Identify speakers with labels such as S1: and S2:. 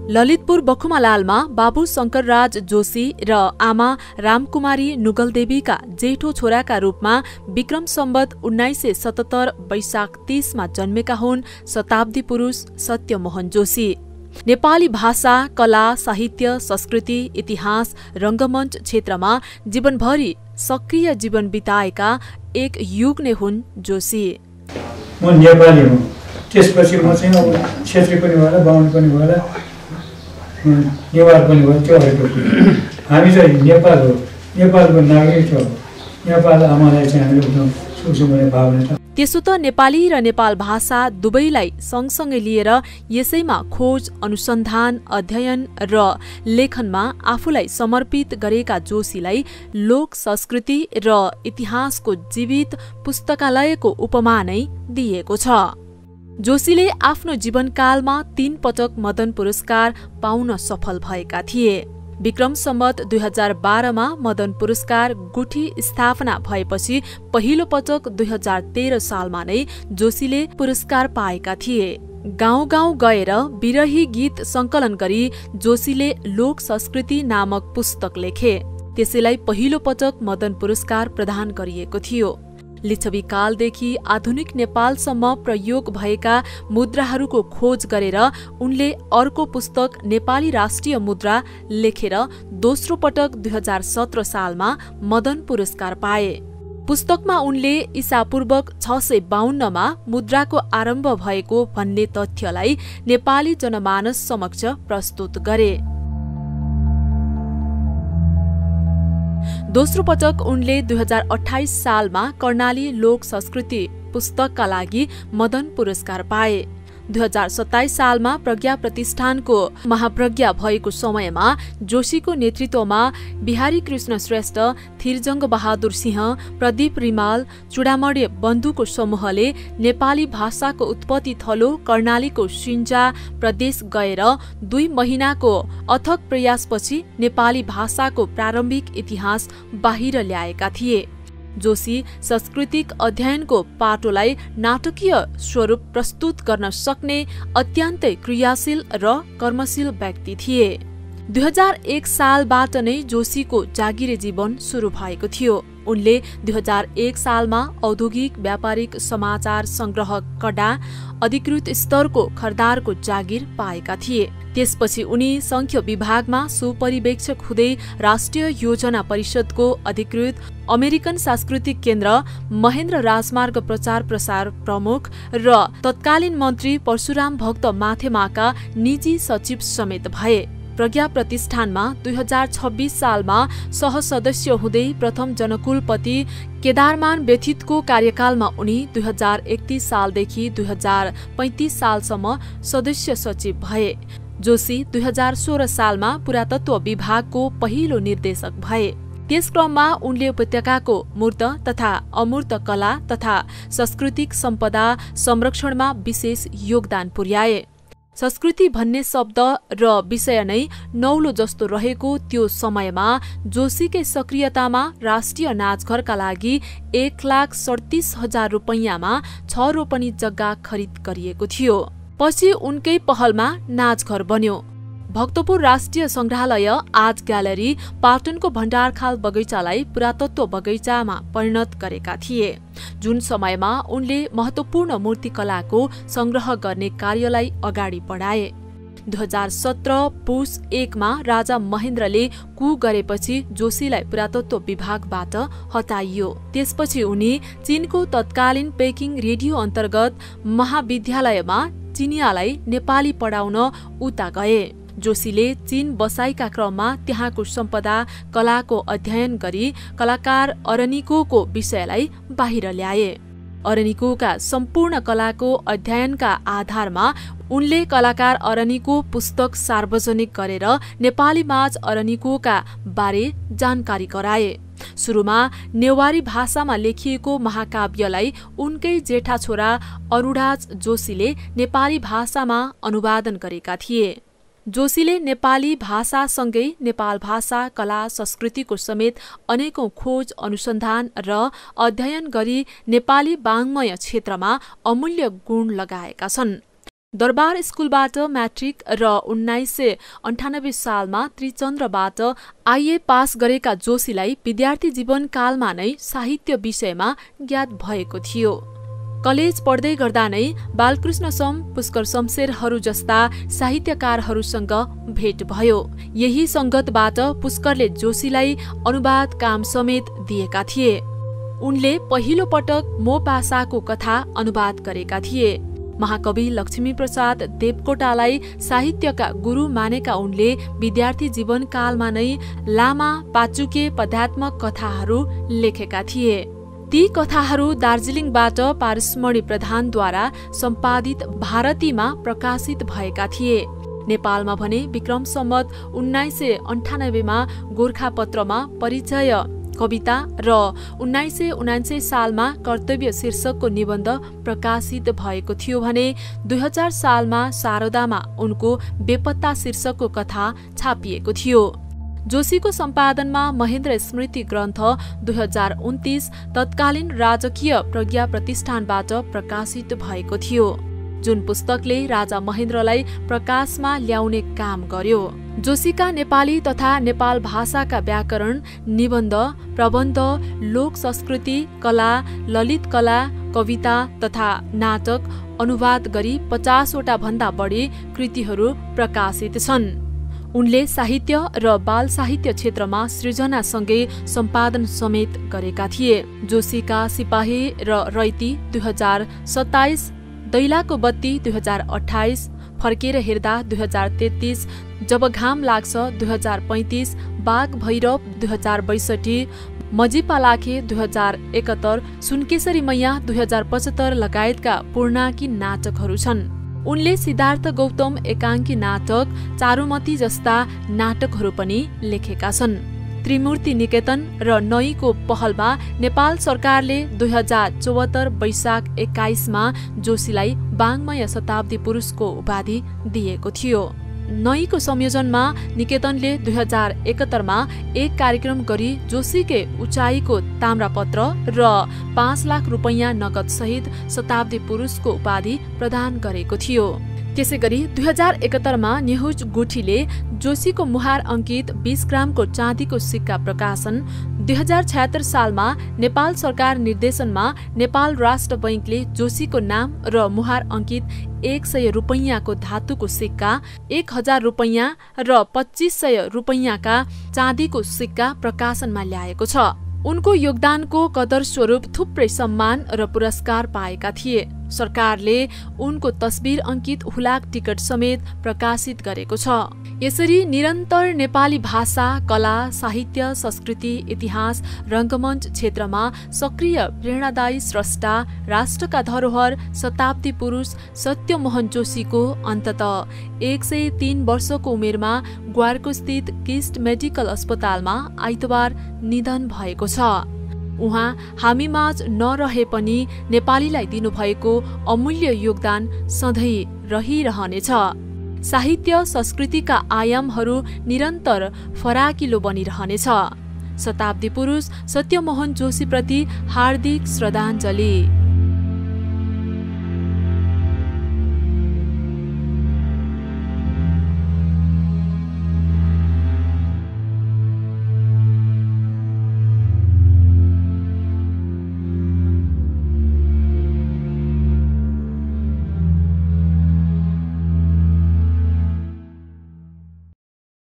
S1: ललितपुर बखुमालालमा बाबु शंकरराज जोशी र आमा रामकुमारी नुगलदेवीका जेठो छोराका रूपमा विक्रम सम्वत 1977 वैशाख 30 मा जन्मेका हुन् शताब्दी पुरुष सत्यमोहन जोशी। नेपाली भाषा, कला, साहित्य, संस्कृति, इतिहास, रंगमञ्च क्षेत्रमा जीवनभरि सक्रिय जीवन बिताएका एक युग नै हुन् जोशी।
S2: म नेपाली हुँ, त्यसपछि म चाहिँ क्षेत्री पनि होला, बाहुन पनि होला, नेवार पनि होला, त्यो अर्को कुरा। हामी चाहिँ नेपाल हो, नेपालको नागरिक छौँ। नेपाल आमालाई चाहिँ हामीले उठाउँ सक्छौँ भन्ने भावना छ।
S1: त्यसो त नेपाली र नेपाल भाषा दुवैलाई सँगसँगै लिएर यसैमा खोज, अनुसन्धान, अध्ययन र लेखनमा आफूलाई समर्पित गरेका जोशीलाई लोक संस्कृति र इतिहासको जीवित पुस्तकालयको उपमा नै दिएको छ। जोशीले आफ्नो जीवनकालमा 3 पटक मदन पुरस्कार पाउन सफल भएका थिए। विक्रम सम्वत 2012 मा मदन पुरस्कार गुठी स्थापना भएपछि पहिलो पटक 2013 सालमा नै जोशीले पुरस्कार पाएका थिए। गाउँ गाउँ गएर विरही गीत संकलन गरी जोशीले लोक संस्कृति नामक पुस्तक लेखे। त्यसैलाई पहिलो पटक मदन पुरस्कार प्रदान गरिएको थियो। लिच्छवी कालदेखि आधुनिक नेपालसम्म प्रयोग भएका मुद्राहरूको खोज गरेर उनले अर्को पुस्तक नेपाली राष्ट्रिय मुद्रा लेखेर दोस्रो पटक 2017 सालमा मदन पुरस्कार पाए। पुस्तकमा उनले ईसापूर्वक 652 मा मुद्राको आरम्भ भएको भन्ने तथ्यलाई नेपाली जनमानस समक्ष प्रस्तुत गरे। दोस्रो पटक उनले 2028 सालमा कर्णाली लोक संस्कृति पुस्तकका लागि मदन पुरस्कार पाए। 2027 सालमा प्रज्ञा प्रतिष्ठानको महाप्रज्ञा भएको समयमा जोशीको नेतृत्वमा बिहारी कृष्ण श्रेष्ठ, थिरजंग बहादुर सिंह, प्रदीप रिमाल, चुडामणे बन्धुको समूहले नेपाली भाषाको उत्पत्ति थलो कर्णालीको सिन्जा प्रदेश गएर 2 महिनाको अथक प्रयासपछि नेपाली भाषाको प्रारम्भिक इतिहास बाहिर ल्याएका थिए। जोशी सांस्कृतिक अध्ययनको पाटोलाई नाटकीय स्वरूप प्रस्तुत गर्न सक्ने अत्यन्तै क्रियाशील र कर्मशील व्यक्ति थिए। 2001 सालबाट नै जोशीको जागिरे जीवन सुरु भएको थियो। उनले 2001 सालमा औद्योगिक व्यापारिक समाचार संग्रह कडा अधिकृत स्तरको खरदारको जागिर पाएका थिए। त्यसपछि उनी संख्य विभागमा सुपरिवेक्षक हुँदै राष्ट्रिय योजना परिषदको अधिकृत, अमेरिकन सांस्कृतिक केन्द्र, महेन्द्र राजमार्ग प्रचार प्रसार प्रमुख र तत्कालीन मन्त्री परशुराम भक्त माथेमाका निजी सचिव समेत भए। प्रज्ञा प्रतिष्ठानमा 2026 सालमा सहसदस्य हुँदै प्रथम जनकुलपति केदारमान व्यथितको कार्यकालमा उनी 2031 सालदेखि 2035 सालसम्म सदस्य सचिव भए। जोशी 2016 सालमा पुरातत्व विभागको पहिलो निर्देशक भए। त्यस क्रममा उनले उपत्यकाको मूर्त तथा अमूर्त कला तथा सांस्कृतिक सम्पदा संरक्षणमा विशेष योगदान पुर्याए। संस्कृति भन्ने शब्द र विषय नै नौलो जस्तो रहेको त्यो समयमा जोशीकै सक्रियतामा राष्ट्रिय नाचघरका लागि 1,37,000 रुपैयाँमा 6 रोपनी जग्गा खरिद गरिएको थियो। पछि उनकै पहलमा नाचघर बन्यो। भक्तपुर राष्ट्रिय संग्रहालय, आर्ट ग्यालरी, पाटनको भण्डारखाल बगैँचालाई पुरातत्व बगैँचामा परिणत गरेका थिए। जुन समयमा उनले महत्वपूर्ण मूर्तिकलाको संग्रह गर्ने कार्यलाई अगाडि बढाए। 2017 पुस 1 मा राजा महेन्द्रले कु गरेपछि जोशीलाई पुरातत्व विभागबाट हटाइयो। त्यसपछि उनी चीनको तत्कालीन पेकिङ रेडियो अन्तर्गत महाविद्यालयमा चिनियालाई नेपाली पढाउन उता गए। जोशीले चीन बसाइका क्रममा त्यहाँको सम्पदा कलाको अध्ययन गरी कलाकार अरनिकोको विषयलाई बाहिर ल्याए। अरनिकोका सम्पूर्ण कलाको अध्ययनका आधारमा उनले कलाकार अरनिको पुस्तक सार्वजनिक गरेर नेपाली माझ अरनिकोका बारे जानकारी गराए। सुरुमा नेवारी भाषामा लेखिएको महाकाव्यलाई उनकै जेठा छोरा अरुणाज जोशीले नेपाली भाषामा अनुवादन गरेका थिए। जोशीले नेपाली भाषासँगै नेपाल भाषा, कला, संस्कृतिको समेत अनेकौं खोज, अनुसन्धान र अध्ययन गरी नेपाली वाङ्मय क्षेत्रमा अमूल्य गुण लगाएका छन्। दरबार स्कुलबाट म्याट्रिक र 1998 सालमा त्रिचन्द्रबाट आइए पास गरेका जोशीलाई विद्यार्थी जीवनकालमा नै साहित्य विषयमा ज्ञात भएको थियो। कलेज पढ्दै गर्दा नै बालकृष्ण सम, पुष्कर शमशेरहरू जस्ता साहित्यकारहरूसँग भेट भयो। यही संगतबाट पुष्करले जोशीलाई अनुवाद काम समेत दिएका थिए। उनले पहिलो पटक मोपासाको कथा अनुवाद गरेका थिए। महाकवि लक्ष्मीप्रसाद देवकोटालाई साहित्यका गुरु मानेका उनले विद्यार्थी जीवनकालमा नै लामा पाचुके पद्यात्मक कथाहरू लेखेका थिए। ती कथाहरू दार्जिलिङबाट पारसमणि प्रधानद्वारा सम्पादित भारतीमा प्रकाशित भएका थिए। नेपालमा भने विक्रम सम्वत 1998 मा गोरखापत्रमा परिचय कविता र 1979 सालमा कर्तव्य शीर्षकको निबन्ध प्रकाशित भएको थियो भने 2000 सालमा शारदामा उनको बेपत्ता शीर्षकको कथा छापिएको थियो। जोशीको सम्पादनमा महेन्द्र स्मृति ग्रन्थ 2029 तत्कालीन राजकीय प्रज्ञा प्रतिष्ठानबाट प्रकाशित भएको थियो, जुन पुस्तकले राजा महेन्द्रलाई प्रकाशमा ल्याउने काम गर्यो। जोशीका नेपाली तथा नेपाल भाषाका व्याकरण, निबन्ध, प्रबन्ध, लोक संस्कृति, कला, ललित कला, कविता तथा नाटक अनुवाद गरी 50 वटा भन्दा बढी कृतिहरू प्रकाशित छन्। उनले साहित्य र बाल साहित्य क्षेत्रमा सृजनासँगै सम्पादन समेत गरेका थिए। जोशीका सिपाही र रैती 2027, दैलाको बत्ती 2028, फर्केर हेर्दा 2033, जब घाम लाग्छ 2035, बाघ भैरव 2062, मजिपालाखे 2071, सुनकेशरी मैया 2075 लगायतका पूर्णाङ्की नाटकहरू छन्। उनले सिद्धार्थ गौतम एकाङ्की नाटक, चारुमती जस्ता नाटकहरू पनि लेखेका छन्। त्रिमूर्ति निकेतन र नईको पहलमा नेपाल सरकारले 2074 वैशाख 21 मा जोशीलाई वाङ्मय शताब्दी पुरुषको उपाधि दिएको थियो। नईको संयोजनमा निकेतनले 2071 मा एक कार्यक्रम गरी जोशीकै उचाइको ताम्रापत्र र 5 लाख रुपैयाँ नगद सहित शताब्दी पुरुषको उपाधि प्रदान गरेको थियो। त्यसै गरी 2071 मा नेहुज गुठीले जोशीको मुहार अंकित 20 ग्रामको चाँदीको सिक्का प्रकाशन, 2076 सालमा नेपाल सरकार निर्देशनमा नेपाल राष्ट्र बैंकले जोशीको नाम र मुहार अंकित 100 रुपैयाँको धातुको सिक्का, 1000 रुपैयाँ र 2500 रुपैयाँका चाँदीको सिक्का प्रकाशनमा ल्याएको छ। उनको योगदानको कदर स्वरूप थुप्रै सम्मान र पुरस्कार पाएका थिए। सरकारले उनको तस्बिर अंकित हुलाक टिकट समेत प्रकाशित गरेको छ। यसरी निरन्तर नेपाली भाषा, कला, साहित्य, संस्कृति, इतिहास, रंगमञ्च क्षेत्रमा सक्रिय प्रेरणादायी स्रष्टा, राष्ट्रका धरोहर, शताब्दी पुरुष सत्यमोहन जोशीको अन्ततः 103 वर्षको उमेरमा ग्वारको स्थित किस्ट मेडिकल अस्पतालमा आइतबार निधन भएको छ। उहाँ हामीमाझ नरहे पनि नेपालीलाई दिनुभएको अमूल्य योगदान सधैँ रहिरहनेछ। साहित्य संस्कृतिका आयामहरू निरन्तर फराकिलो बनिरहनेछ। शताब्दी पुरुष सत्यमोहन जोशीप्रति हार्दिक श्रद्धाञ्जली।